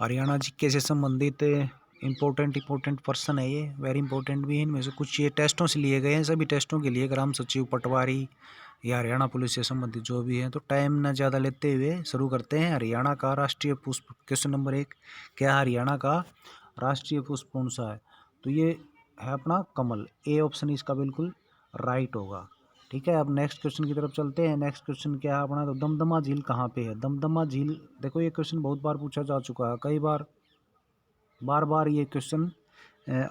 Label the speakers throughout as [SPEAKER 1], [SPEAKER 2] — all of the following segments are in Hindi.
[SPEAKER 1] हरियाणा जीके से संबंधित इम्पोर्टेंट पर्सन है ये, वेरी इंपॉर्टेंट भी है। इनमें से कुछ ये टेस्टों से लिए गए हैं, सभी टेस्टों के लिए ग्राम सचिव पटवारी या हरियाणा पुलिस से संबंधित जो भी है। तो टाइम न ज़्यादा लेते हुए शुरू करते हैं। हरियाणा का राष्ट्रीय पुष्प, क्वेश्चन नंबर 1, क्या हरियाणा का राष्ट्रीय पुष्प कौन सा है? तो ये है अपना कमल। ए ऑप्शन इसका बिल्कुल राइट होगा। ठीक है, अब नेक्स्ट क्वेश्चन की तरफ चलते हैं। नेक्स्ट क्वेश्चन क्या है अपना? तो दमदमा झील कहाँ पे है? दमदमा झील, देखो ये क्वेश्चन बहुत बार पूछा जा चुका है, कई बार ये क्वेश्चन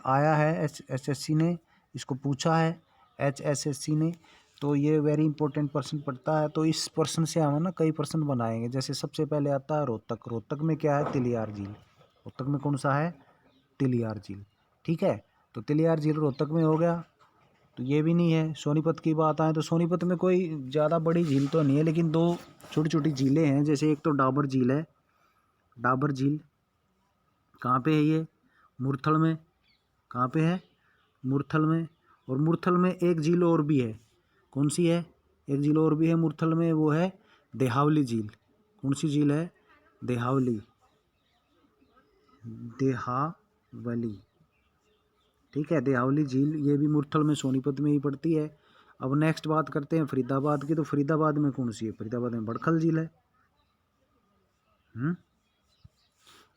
[SPEAKER 1] आया है। एसएससी ने इसको पूछा है, HSSC ने। तो ये वेरी इंपॉर्टेंट प्रश्न पड़ता है। तो इस प्रश्न से हम ना कई प्रश्न बनाएंगे। जैसे सबसे पहले आता है रोहतक। रोहतक में क्या है? तिलियार झील। रोहतक में कौन सा है? तिलियार झील। ठीक है, तो तिलियार झील रोहतक में हो गया। तो ये भी नहीं है। सोनीपत की बात आए तो सोनीपत में कोई ज़्यादा बड़ी झील तो नहीं है, लेकिन दो छोटी छोटी झीलें हैं। जैसे एक तो डाबर झील है। डाबर झील कहाँ पे है? ये मुरथल में। कहाँ पे है? मुरथल में। और मुरथल में एक झील और भी है। कौन सी है? एक झील और भी है मुरथल में, वो है देहावली झील। कौन सी झील है? देहावली। देहावली। ठीक है, देहावली झील, ये भी मुरथल में सोनीपत में ही पड़ती है। अब नेक्स्ट बात करते हैं फरीदाबाद की। तो फरीदाबाद में कौन सी है? फरीदाबाद में बड़खल झील है।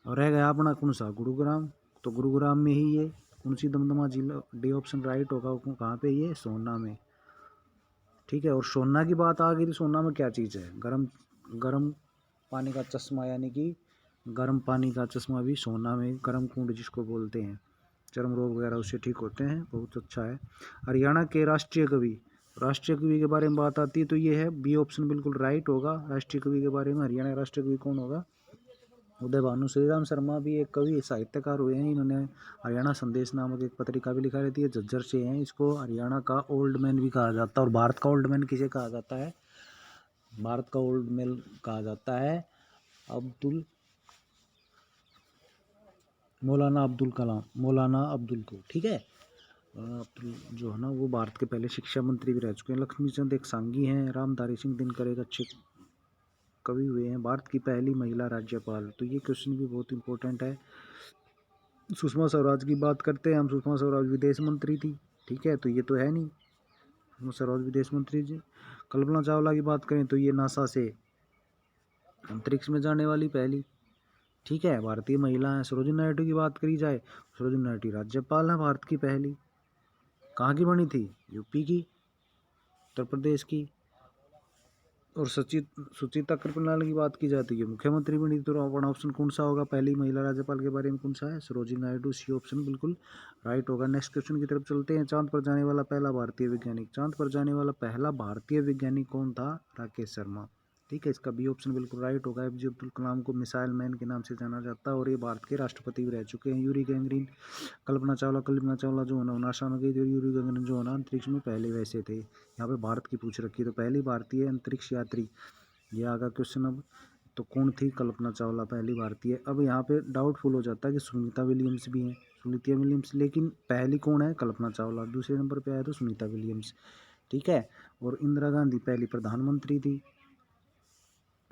[SPEAKER 1] और रह गया अपना कौन सा? गुरुग्राम। तो गुरुग्राम में ही ये कौन सी दमदमा झील? डी ऑप्शन राइट होगा। कहाँ पे? ये सोना में। ठीक है, और सोना की बात आ गई तो सोना में क्या चीज़ है? गर्म पानी का चश्मा, यानी कि गर्म पानी का चश्मा भी सोना में, गर्म कुंड जिसको बोलते हैं, चर्म रोग वगैरह उससे ठीक होते हैं। बहुत अच्छा है। हरियाणा के राष्ट्रीय कवि, राष्ट्रीय कवि के बारे में बात आती है तो ये है बी ऑप्शन बिल्कुल राइट होगा। राष्ट्रीय कवि के बारे में हरियाणा का राष्ट्रीय कवि कौन होगा? उदय भानु श्रीराम शर्मा भी एक कवि साहित्यकार हुए हैं। इन्होंने हरियाणा संदेश नामक एक पत्रिका भी लिखा रहती है, झज्जर से हैं। इसको हरियाणा का ओल्ड मैन भी कहा जाता है। और भारत का ओल्ड मैन किसे कहा जाता है? भारत का ओल्ड मैन कहा जाता है मौलाना अब्दुल कलाम, मौलाना अब्दुल को। ठीक है, अब्दुल जो है ना, वो भारत के पहले शिक्षा मंत्री भी रह चुके हैं। लक्ष्मीचंद एक सांगी हैं। रामधारी सिंह दिनकर एक अच्छे कवि हुए हैं। भारत की पहली महिला राज्यपाल, तो ये क्वेश्चन भी बहुत इंपॉर्टेंट है। सुषमा स्वराज की बात करते हैं हम। सुषमा स्वराज विदेश मंत्री थी। ठीक है, तो ये तो है नहीं, सुषमा स्वराज विदेश मंत्री जी। कल्पना चावला की बात करें तो ये नासा से अंतरिक्ष में जाने वाली पहली, ठीक है, भारतीय महिला है। सरोजिनी नायडू की बात करी जाए, सरोजिनी नायडू राज्यपाल है भारत की पहली। कहाँ की बनी थी? यूपी की, उत्तर प्रदेश की। और सुचिता कृपलानी की बात की जाती है, मुख्यमंत्री बनी। तो अपना ऑप्शन कौन सा होगा? पहली महिला राज्यपाल के बारे में कौन सा है? सरोजिनी नायडू। सी ऑप्शन बिल्कुल राइट होगा। नेक्स्ट क्वेश्चन की तरफ चलते हैं। चांद पर जाने वाला पहला भारतीय वैज्ञानिक, चांद पर जाने वाला पहला भारतीय वैज्ञानिक कौन था? राकेश शर्मा। ठीक है, इसका बी ऑप्शन बिल्कुल राइट होगा। एपीजे अब्दुल कलाम को मिसाइल मैन के नाम से जाना जाता है और ये भारत के राष्ट्रपति भी रह चुके हैं। यूरी गैंगरीन, कल्पना चावला जो है ना नासा में गई थी। यूरी गैंगरीन जो है ना अंतरिक्ष में पहले वैसे थे। यहाँ पे भारत की पूछ रखी है, तो पहली भारतीय अंतरिक्ष यात्री, ये आगा क्वेश्चन। अब तो कौन थी? कल्पना चावला पहली भारतीय। अब यहाँ पे डाउटफुल हो जाता है कि सुनीता विलियम्स भी हैं, सुनीता विलियम्स, लेकिन पहली कौन है? कल्पना चावला। दूसरे नंबर पे आया तो सुनीता विलियम्स। ठीक है, और इंदिरा गांधी पहली प्रधानमंत्री थी।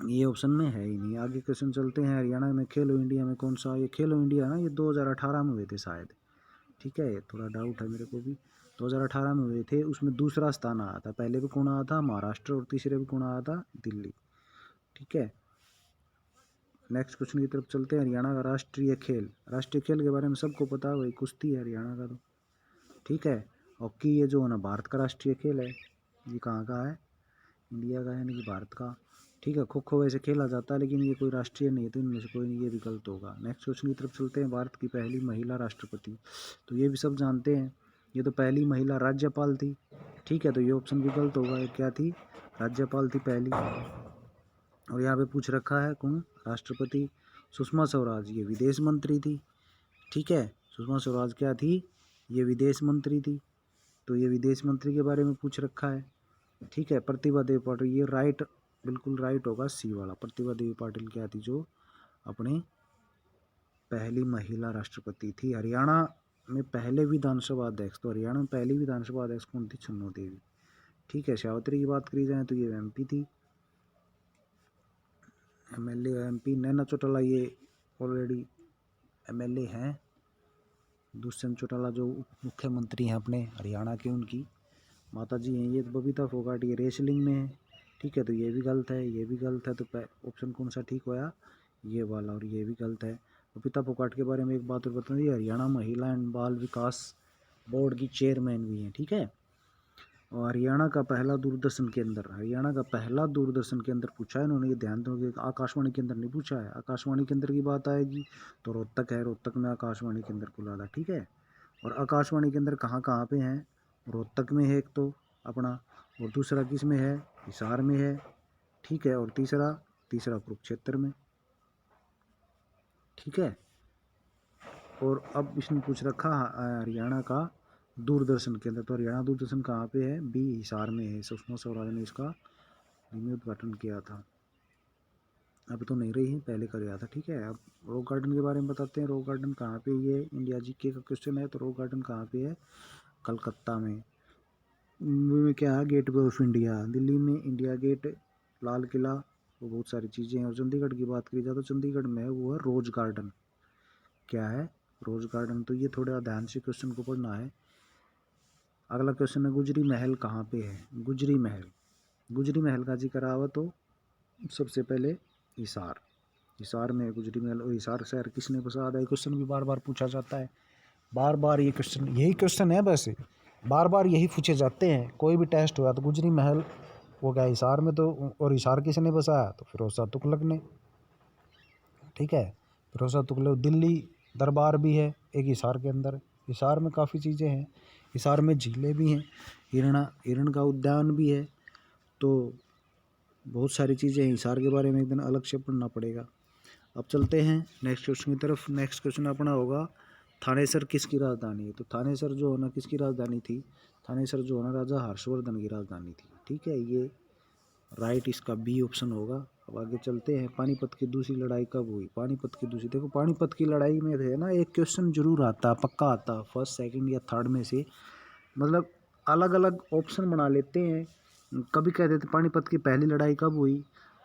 [SPEAKER 1] ये ऑप्शन में है ही नहीं। आगे क्वेश्चन चलते हैं। हरियाणा में खेलो इंडिया में कौन सा? ये खेलो इंडिया ना, ये 2018 में हुए थे शायद। ठीक है, थोड़ा डाउट है मेरे को भी। 2018 में हुए थे, उसमें दूसरा स्थान आया था। पहले भी कौन आया था? महाराष्ट्र। और तीसरे भी कौन आया था? दिल्ली। ठीक है, नेक्स्ट क्वेश्चन की तरफ चलते हैं। हरियाणा का राष्ट्रीय खेल, राष्ट्रीय खेल के बारे में सबको पता है, वही कुश्ती है हरियाणा का तो। ठीक है, हॉकी ये जो है ना भारत का राष्ट्रीय खेल है। ये कहाँ का है? इंडिया का है, यानी कि भारत का। ठीक है, खो खो वैसे खेला जाता है, लेकिन ये कोई राष्ट्रीय नहीं है, तो इनमें से कोई नहीं, ये भी गलत होगा। नेक्स्ट क्वेश्चन की तरफ चलते हैं। भारत की पहली महिला राष्ट्रपति, तो ये भी सब जानते हैं। ये तो पहली महिला राज्यपाल थी। ठीक है, तो ये ऑप्शन भी गलत होगा। ये क्या थी? राज्यपाल थी पहली। और यहाँ पे पूछ रखा है कौन? राष्ट्रपति। सुषमा स्वराज ये विदेश मंत्री थी। ठीक है, सुषमा स्वराज क्या थी? ये विदेश मंत्री थी। तो ये विदेश मंत्री के बारे में पूछ रखा है। ठीक है, प्रतिभा देवी पाटिल, ये राइट, बिल्कुल राइट होगा सी वाला। प्रतिभा देवी पाटिल क्या थी? जो अपने पहली महिला राष्ट्रपति थी। हरियाणा में पहले विधानसभा अध्यक्ष, तो हरियाणा में पहली विधानसभा अध्यक्ष कौन थी? छन्नू देवी। ठीक है, शावत्री की बात करी जाए तो ये एमपी थी, एमएलए एमपी। नैना चौटाला ये ऑलरेडी एमएलए हैं। दुष्यंत चौटाला जो उप मुख्यमंत्री हैं अपने हरियाणा के, उनकी माता जी हैं। ये बबीता फोगाट ये रेसलिंग में है, ठीक है। तो ये भी गलत है, ये भी गलत है। तो ऑप्शन कौन सा ठीक होया? ये वाला। और ये भी गलत है। बबीता फोगाट के बारे में एक बात और बता दी, हरियाणा महिला एंड बाल विकास बोर्ड की चेयरमैन भी हैं, ठीक है। और हरियाणा का पहला दूरदर्शन के अंदर पूछा है इन्होंने, ये ध्यान दोगे। आकाशवाणी के अंदर नहीं पूछा है। आकाशवाणी के अंदर की बात आएगी तो रोहतक है, रोहतक में आकाशवाणी के अंदर खुला, ठीक है। और आकाशवाणी के अंदर कहाँ कहाँ पे हैं? रोहतक में है एक तो अपना, और दूसरा किस में है? हिसार में है, ठीक है। और तीसरा कुरुक्षेत्र में, ठीक है। और अब इसने पूछ रखा हरियाणा का दूरदर्शन के अंदर, तो हरियाणा दूरदर्शन कहाँ पे है? बी, हिसार में है। सुषमा स्वराज ने इसका उद्घाटन किया था। अब तो नहीं रही है, पहले कर गया था, ठीक है। अब रॉक गार्डन के बारे में बताते हैं। रॉक गार्डन कहाँ पे? ये इंडिया जीके का क्वेश्चन है। तो रॉक गार्डन कहाँ पे है? कलकत्ता में। मुंबई में क्या है? Gateway of India. दिल्ली में इंडिया गेट, लाल किला, वो बहुत सारी चीज़ें हैं। और चंडीगढ़ की बात करी जाए तो चंडीगढ़ में है वो है रोज गार्डन। क्या है? Rose garden. तो ये थोड़ा ध्यान से क्वेश्चन को पढ़ना है। अगला क्वेश्चन है गुजरी महल कहाँ पे है? गुजरी महल का जिक्र आवा तो सबसे पहले हिसार में है गुजरी महल। और हिसार शहर किसने बसाया? ये क्वेश्चन भी बार बार पूछा जाता है। बार बार ये क्वेश्चन, यही क्वेश्चन है वैसे, बार बार यही पूछे जाते हैं। कोई भी टेस्ट हुआ तो गुजरी महल वो क्या हिसार में, तो और हिसार किसने बसाया? तो फिरोज शाह तुगलक ने, ठीक है। फिरोज शाह तुगलक। दिल्ली दरबार भी है एक हिसार के अंदर। हिसार में काफ़ी चीज़ें हैं। हिसार में झीलें भी हैं, हिरण का उद्यान भी है। तो बहुत सारी चीज़ें हैं। हिसार के बारे में एक दिन अलग से पढ़ना पड़ेगा। अब चलते हैं नेक्स्ट क्वेश्चन की तरफ। नेक्स्ट क्वेश्चन अपना होगा थानेसर किसकी राजधानी है? तो थानेसर जो होना किसकी राजधानी थी? थानेसर जो होना राजा हर्षवर्धन की राजधानी थी, ठीक है। ये राइट इसका बी ऑप्शन होगा। अब आगे चलते हैं। पानीपत की दूसरी लड़ाई कब हुई? पानीपत की दूसरी, देखो पानीपत की लड़ाई में है ना, एक क्वेश्चन जरूर आता, पक्का आता, फर्स्ट सेकंड या थर्ड में से। मतलब अलग अलग ऑप्शन बना लेते हैं। कभी कह देते पानीपत की पहली लड़ाई कब हुई,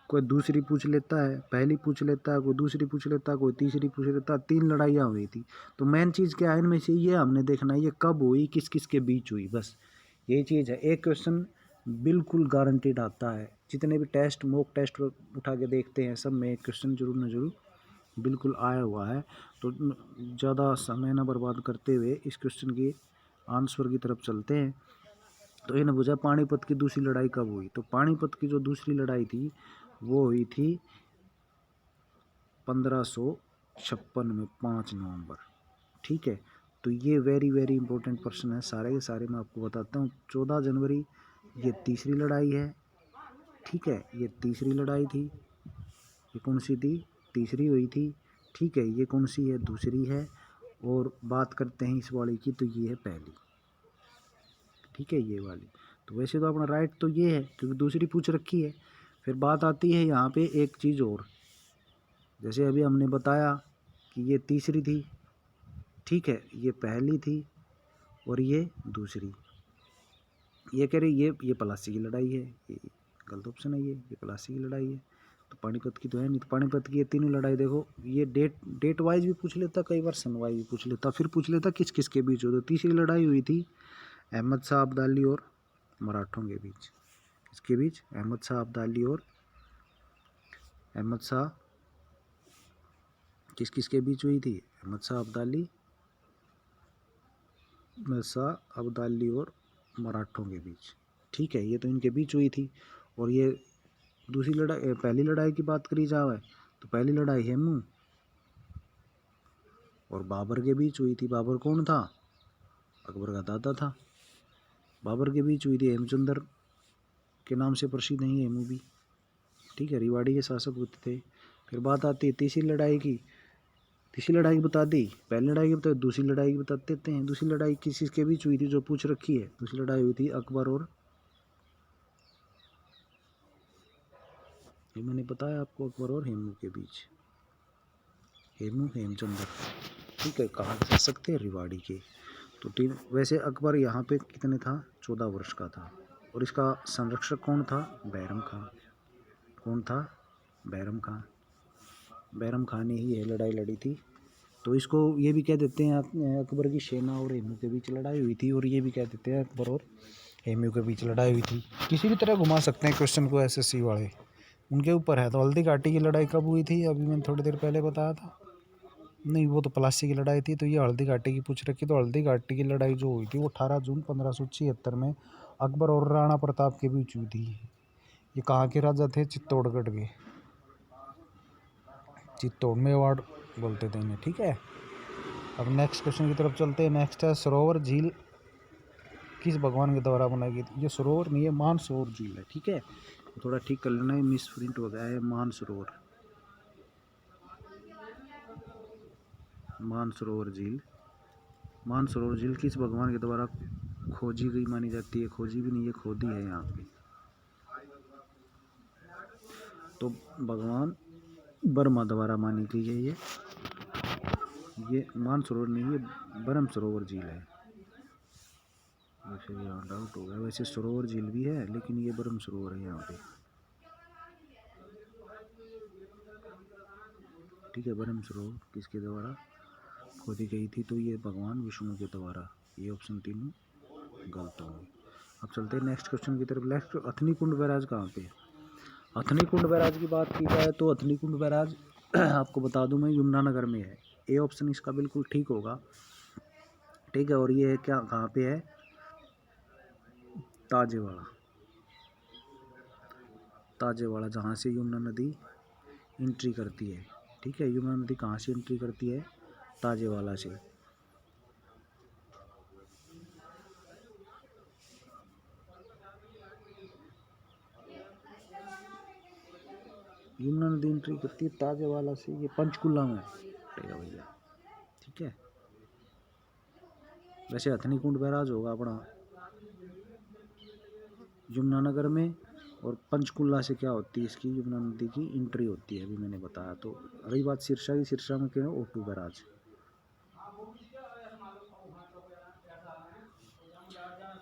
[SPEAKER 1] कोई दूसरी पूछ लेता है, पहली पूछ लेता है, कोई दूसरी पूछ लेता है, कोई तीसरी पूछ लेता है। 3 लड़ाइयाँ हुई थी। तो मेन चीज़ क्या है इनमें से? ये हमने देखना है ये कब हुई, किस किस के बीच हुई, बस यही चीज़ है। एक क्वेश्चन बिल्कुल गारंटीड आता है। जितने भी टेस्ट, मॉक टेस्ट उठा के देखते हैं, सब में एक क्वेश्चन जरूर न जरूर बिल्कुल आया हुआ है। तो ज़्यादा समय न बर्बाद करते हुए इस क्वेश्चन की आंसर की तरफ चलते हैं। तो इन्हें पूछा पानीपत की दूसरी लड़ाई कब हुई? तो पानीपत की जो दूसरी लड़ाई थी वो हुई थी 1556 में, 5 नवंबर, ठीक है। तो ये वेरी वेरी इंपॉर्टेंट प्रश्न है, सारे के सारे मैं आपको बताता हूँ। 14 जनवरी ये तीसरी लड़ाई है, ठीक है। ये तीसरी लड़ाई थी। ये कौन सी थी? तीसरी हुई थी, ठीक है। ये कौन सी है? दूसरी है। और बात करते हैं इस वाली की, तो ये है पहली, ठीक है, ये वाली। तो वैसे तो अपना राइट तो ये है क्योंकि दूसरी पूछ रखी है। फिर बात आती है यहाँ पे एक चीज़ और, जैसे अभी हमने बताया कि ये तीसरी थी, ठीक है, ये पहली थी और ये दूसरी। ये कह रही ये पलासी की लड़ाई है, ये गलत ऑप्शन है। ये पलासी की लड़ाई है। तो पानीपत की तो है नहीं। तो पानीपत की ये तीनों लड़ाई देखो, ये डेट वाइज भी पूछ लेता, कई बार सन वाइज भी पूछ लेता, फिर पूछ लेता किस किस के बीच हो। तो तीसरी लड़ाई हुई थी अहमद शाह अब्दाली और मराठों के बीच। इसके बीच अहमद शाह अब्दाली और अहमद शाह किस किस के बीच हुई थी? अहमद शाह अब्दाली और मराठों के बीच, ठीक है। ये तो इनके बीच हुई थी। और ये दूसरी लड़ाई, पहली लड़ाई की बात करी जाए तो पहली लड़ाई हेमू और बाबर के बीच हुई थी। बाबर कौन था? अकबर का दादा था। बाबर के बीच हुई थी। हेमचंद्र के नाम से प्रसिद्ध है हेमू भी, ठीक है। रेवाड़ी के शासक होते थे। फिर बात आती है तीसरी लड़ाई की। तीसरी लड़ाई की बता दी, पहली लड़ाई की बता, दूसरी लड़ाई की बता देते हैं। दूसरी लड़ाई किस किस के बीच हुई थी जो पूछ रखी है? दूसरी लड़ाई हुई थी अकबर और, ये मैंने बताया आपको, अकबर और हेमू के बीच। हेमचंद्र, ठीक है, कहा जा सकते हैं रेवाड़ी के। तो टीम वैसे अकबर यहाँ पे कितने था? 14 वर्ष का था। और इसका संरक्षक कौन था? बैरम खान। कौन था? बैरम खान। बैरम खान ने ही यह लड़ाई लड़ी थी तो इसको ये भी कह देते हैं अकबर की सेना और हेमू के बीच लड़ाई हुई थी, और ये भी कह देते हैं अकबर और हेमू के बीच लड़ाई हुई थी। किसी भी तरह घुमा सकते हैं क्वेश्चन को एसएससी वाले, उनके ऊपर है। तो हल्दी घाटी की लड़ाई कब हुई थी, अभी मैंने थोड़ी देर पहले बताया था। नहीं, वो तो प्लासी की लड़ाई थी, तो ये हल्दी घाटी की पूछ रखी। तो हल्दी घाटी की लड़ाई जो हुई थी वो 18 जून 1576 में अकबर और राणा प्रताप के बीच हुई थी। ये कहाँ के राजा थे? चित्तौड़गढ़ के, चित्तौड़ मेवाड़ बोलते थे इन्हें, ठीक है। अब नेक्स्ट क्वेश्चन की तरफ चलते हैं। नेक्स्ट है सरोवर झील किस भगवान के द्वारा बनाई गई थी? ये सरोवर नहीं है, मानसरोवर झील है, ठीक है। तो थोड़ा ठीक कर लेना है, मिस प्रिंट हो गया है मानसरोवर, मानसरोवर झील। मानसरोवर झील किस भगवान के द्वारा खोजी गई मानी जाती है? खोजी भी नहीं है, खोदी है यहाँ पे। तो भगवान ब्रह्मा द्वारा मानी गई है ये मानसरोवर नहीं, ये ब्रह्म सरोवर झील है। वैसे यहाँ डाउट हो गया, वैसे सरोवर झील भी है लेकिन ये ब्रह्म सरोवर है यहाँ पे, ठीक है। ब्रह्म सरोवर किसके द्वारा खोदी गई थी? तो ये भगवान विष्णु के द्वारा। ये ऑप्शन तीनों गलत होंगे। अब चलते हैं नेक्स्ट क्वेश्चन की तरफ। नेक्स्ट, अथनी कुंड बैराज कहाँ पे? अथनी कुंड बैराज की बात की जाए तो अथनी कुंड बैराज आपको बता दूं मैं, यमुनानगर में है। ए ऑप्शन इसका बिल्कुल ठीक होगा, ठीक है। और ये है क्या, कहाँ पे है? ताजेवाड़ा, ताजेवाड़ा, जहाँ से यमुना नदी एंट्री करती है, ठीक है। यमुना नदी कहाँ से एंट्री करती है? ताजेवाड़ा से। यमुना नदी एंट्री करती है ताजेवाड़ा से, ये पंचकुला में है भैया, ठीक है। वैसे हथनी कुंड बैराज होगा अपना यमुनानगर में, और पंचकुला से क्या होती है इसकी, यमुना नदी की एंट्री होती है, अभी मैंने बताया। तो रही बात सिरसा की, सिरसा में क्या है? ओटू बैराज,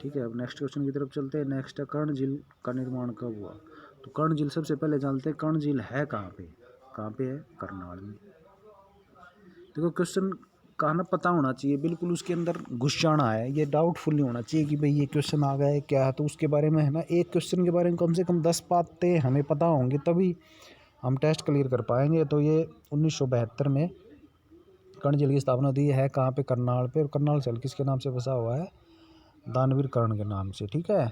[SPEAKER 1] ठीक है। अब नेक्स्ट क्वेश्चन की तरफ चलते हैं। नेक्स्ट है, कर्ण झील का निर्माण कब हुआ? तो कर्ण झील सबसे पहले जानते हैं कर्ण झील है कहाँ पे? कहाँ पे है? करनाल में। देखो क्वेश्चन का ना पता होना चाहिए, बिल्कुल उसके अंदर घुस जाना है, ये डाउटफुल नहीं होना चाहिए कि भाई ये क्वेश्चन आ गया है क्या है। तो उसके बारे में है ना, एक क्वेश्चन के बारे में कम से कम 10 बातें हमें पता होंगी, तभी हम टेस्ट क्लियर कर पाएंगे। तो ये 1972 में कर्ण झील की स्थापना हुई है, कहाँ पे? करनाल पे। और करनाल झील किसके नाम से बसा हुआ है? दानवीर कर्ण के नाम से, ठीक है।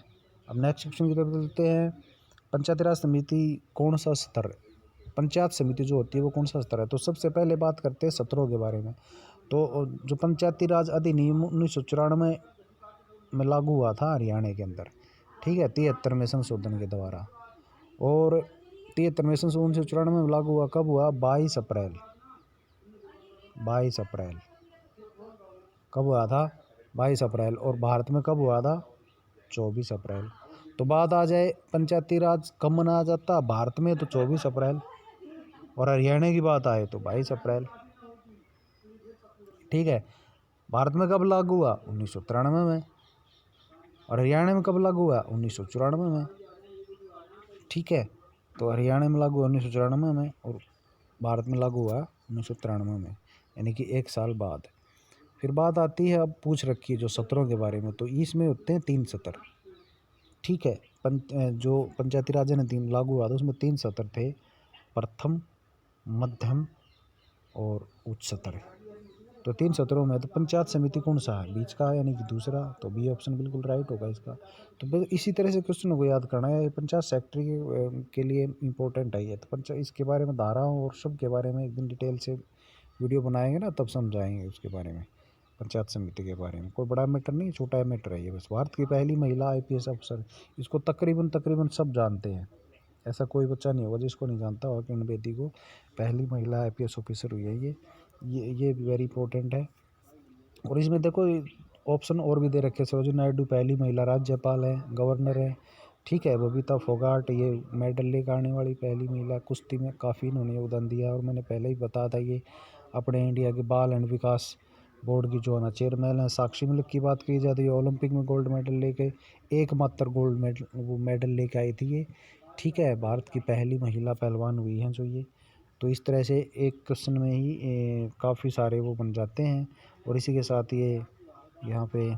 [SPEAKER 1] अब नेक्स्ट क्वेश्चन की तरफ चलते हैं। पंचायती राज समिति कौन सा स्तर, पंचायत समिति जो होती है वो कौन सा स्तर है? तो सबसे पहले बात करते हैं सत्रों के बारे में। तो जो पंचायती राज अधिनियम 1994 में लागू हुआ था हरियाणा के अंदर, ठीक है, 73वें संशोधन के द्वारा। और 73वें संशोधन 1994 में लागू हुआ, कब हुआ? 22 अप्रैल, 22 अप्रैल कब हुआ था? 22 अप्रैल। और भारत में कब हुआ था? 24 अप्रैल। तो बात आ जाए पंचायती राज कब मनाया जाता भारत में, तो 24 अप्रैल। और हरियाणा की बात आए तो 22 अप्रैल, ठीक है। भारत में कब लागू हुआ? 1993 में। और हरियाणा में कब लागू हुआ? 1994 में, ठीक है। तो हरियाणा में लागू हुआ 1994 में, और भारत में लागू हुआ 1993 में, यानी कि 1 साल बाद। फिर बात आती है, अब पूछ रखी है जो सत्रों के बारे में, तो इसमें होते हैं 3 सत्र, ठीक है। जो पंचायती राज अधिनियम लागू हुआ था उसमें 3 सत्र थे, प्रथम, मध्यम और उच्च सत्र। तो 3 सत्रों में तो पंचायत समिति कौन सा है? बीच का है, यानी कि दूसरा। तो बी ऑप्शन बिल्कुल राइट होगा इसका। तो बस इसी तरह से क्वेश्चन को याद करना है, पंचायत सेक्रेटरी के लिए इम्पोर्टेंट है ये। तो पंचायत इसके बारे में धाराओं और सब के बारे में एक दिन डिटेल से वीडियो बनाएंगे ना, तब समझाएंगे उसके बारे में, पंचायत समिति के बारे में। कोई बड़ा मैटर नहीं, छोटा मैटर है ये बस। भारत की पहली महिला IPS अफसर, इसको तकरीबन सब जानते हैं, ऐसा कोई बच्चा नहीं होगा जिसको नहीं जानता होगा। किरण बेदी को पहली महिला IPS ऑफिसर हुई है ये वेरी इंपॉर्टेंट है। और इसमें देखो ऑप्शन और भी दे रखे, सरोजिनी नायडू पहली महिला राज्यपाल है, गवर्नर है, ठीक है। बबीता फोगाट ये मेडल लेकर आने वाली पहली महिला, कुश्ती में काफ़ी इन्होंने योगदान दिया। और मैंने पहले ही बताया था ये अपने इंडिया के बाल एंड विकास बोर्ड की जो है ना चेयरमैन है। साक्षी मलिक की बात की जाती है, ओलंपिक में गोल्ड मेडल लेके, एकमात्र गोल्ड मेडल वो मेडल लेके आई थी ये, ठीक है। भारत की पहली महिला पहलवान हुई हैं जो ये। तो इस तरह से एक क्वेश्चन में ही काफ़ी सारे वो बन जाते हैं। और इसी के साथ ये यहाँ पे